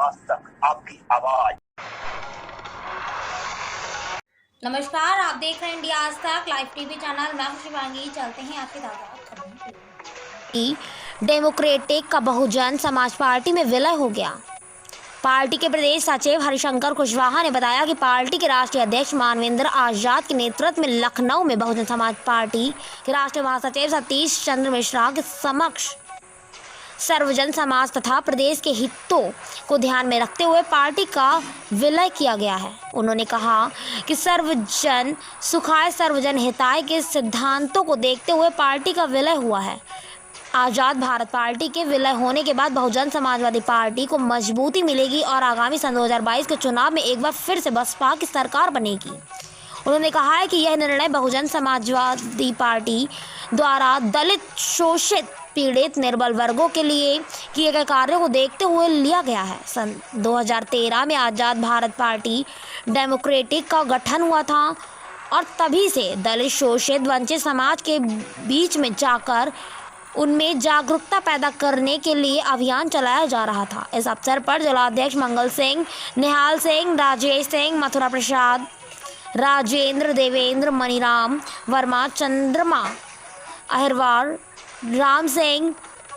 आज तक आपकी आवाज। नमस्कार, आप देख रहे हैं इंडिया आज तक लाइव टीवी चैनल। मैं शिवांगी। चलते हैं आपकी ताज़ा खबरों की। डेमोक्रेटिक का बहुजन समाज पार्टी में विलय हो गया। पार्टी के प्रदेश सचिव हरिशंकर कुशवाहा ने बताया कि पार्टी के राष्ट्रीय अध्यक्ष मानवेंद्र आजाद के नेतृत्व में लखनऊ में बहुजन समाज पार्टी के राष्ट्रीय महासचिव सतीश चंद्र मिश्रा के समक्ष सर्वजन समाज तथा प्रदेश के हितों को ध्यान में रखते हुए पार्टी का विलय किया गया है। उन्होंने कहा कि सर्वजन सुखाय सर्वजन हिताय के सिद्धांतों को देखते हुए पार्टी का विलय हुआ है। आज़ाद भारत पार्टी के विलय होने के बाद बहुजन समाजवादी पार्टी को मजबूती मिलेगी और आगामी सन 2022 के चुनाव में एक बार फिर से बसपा की सरकार बनेगी। उन्होंने कहा है कि यह निर्णय बहुजन समाजवादी पार्टी द्वारा दलित, शोषित, पीड़ित, निर्बल वर्गों के लिए किए गए कार्यों को देखते हुए लिया गया है। सन 2013 में आज़ाद भारत पार्टी डेमोक्रेटिक का गठन हुआ था और तभी से दलित, शोषित, वंचित समाज के बीच में जाकर उनमें जागरूकता पैदा करने के लिए अभियान चलाया जा रहा था। इस अवसर पर जिलाध्यक्ष मंगल सिंह, निहाल सिंह, राजेश सिंह, मथुरा प्रसाद, राजेंद्र, देवेंद्र, मणिराम वर्मा, चंद्रमा अहिरवार, राम सिंह,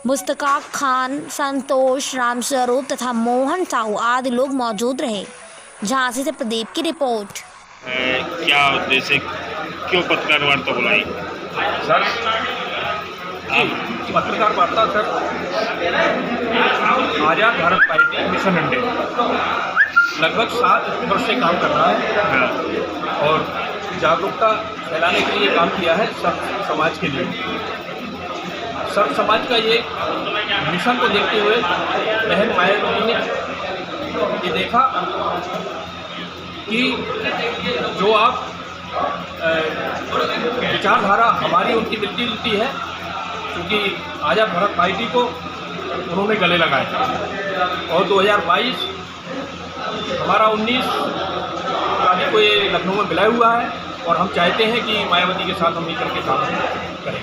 मुस्तका खान, संतोष, रामस्वरूप तथा मोहन साहू आदि लोग मौजूद रहे। झांसी से प्रदीप की रिपोर्ट। क्या उद्देश्य, क्यों पत्रकार वार्ता बुलाई सर? पत्रकार वार्ता सर, आज़ाद भारत पार्टी मिशन 100 लगभग 7 वर्ष से काम कर रहा है और जागरूकता फैलाने के लिए काम किया है सब समाज के लिए। सब समाज का ये मिशन को देखते हुए बहन मायावती ने ये देखा कि जो आप विचारधारा हमारी उनकी मिलती जुलती है, क्योंकि आज़ाद भारत पार्टी को उन्होंने गले लगाया और 2022 हमारा 19 तारीख को ये लखनऊ में विलय हुआ है और हम चाहते हैं कि मायावती के साथ हम मिलकर के काम करें।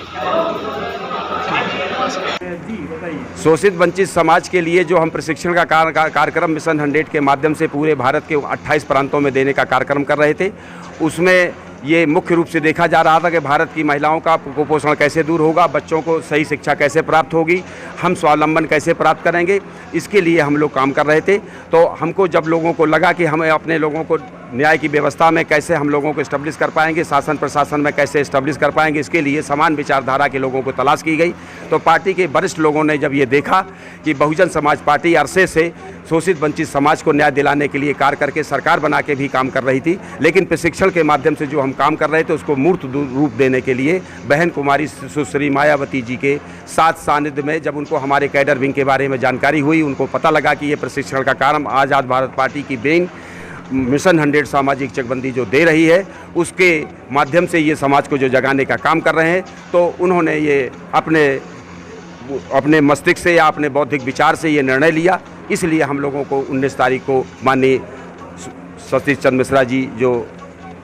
शोषित वंचित समाज के लिए जो हम प्रशिक्षण का कार्यक्रम मिशन 100 के माध्यम से पूरे भारत के 28 प्रांतों में देने का कार्यक्रम कर रहे थे, उसमें ये मुख्य रूप से देखा जा रहा था कि भारत की महिलाओं का कुपोषण कैसे दूर होगा, बच्चों को सही शिक्षा कैसे प्राप्त होगी, हम स्वावलंबन कैसे प्राप्त करेंगे, इसके लिए हम लोग काम कर रहे थे। तो हमको जब लोगों को लगा कि हमें अपने लोगों को न्याय की व्यवस्था में कैसे हम लोगों को इस्टेब्लिश कर पाएंगे, शासन प्रशासन में कैसे इस्टेब्लिश कर पाएंगे, इसके लिए समान विचारधारा के लोगों को तलाश की गई। तो पार्टी के वरिष्ठ लोगों ने जब ये देखा कि बहुजन समाज पार्टी अरसे से शोषित वंचित समाज को न्याय दिलाने के लिए कार्य करके सरकार बना के भी काम कर रही थी, लेकिन प्रशिक्षण के माध्यम से जो हम काम कर रहे थे उसको मूर्त रूप देने के लिए बहन कुमारी सुश्री मायावती जी के साथ सानिध्य में जब उनको हमारे कैडर विंग के बारे में जानकारी हुई, उनको पता लगा कि ये प्रशिक्षण का काम आज़ाद भारत पार्टी की विंग मिशन 100 सामाजिक चकबंदी जो दे रही है उसके माध्यम से ये समाज को जो जगाने का काम कर रहे हैं, तो उन्होंने ये अपने मस्तिष्क से या अपने बौद्धिक विचार से ये निर्णय लिया। इसलिए हम लोगों को 19 तारीख को माननीय सतीश चंद्र मिश्रा जी जो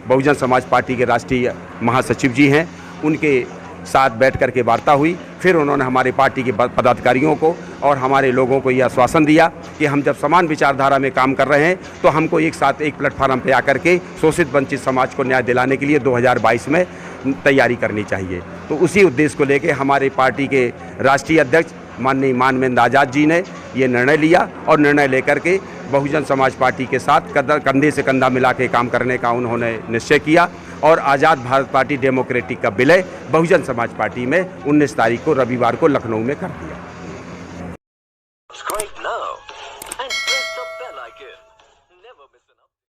बहुजन समाज पार्टी के राष्ट्रीय महासचिव जी हैं, उनके साथ बैठ कर के वार्ता हुई। फिर उन्होंने हमारे पार्टी के पदाधिकारियों को और हमारे लोगों को यह आश्वासन दिया कि हम जब समान विचारधारा में काम कर रहे हैं तो हमको एक साथ एक प्लेटफार्म पे आकर के शोषित वंचित समाज को न्याय दिलाने के लिए 2022 में तैयारी करनी चाहिए। तो उसी उद्देश्य को लेकर हमारे पार्टी के राष्ट्रीय अध्यक्ष माननीय मानवेंद्र आजाद जी ने ये निर्णय लिया और निर्णय लेकर के बहुजन समाज पार्टी के साथ कंधे से कंधा मिला के काम करने का उन्होंने निश्चय किया और आज़ाद भारत पार्टी डेमोक्रेटिक का विलय बहुजन समाज पार्टी में 19 तारीख को रविवार को लखनऊ में कर दिया।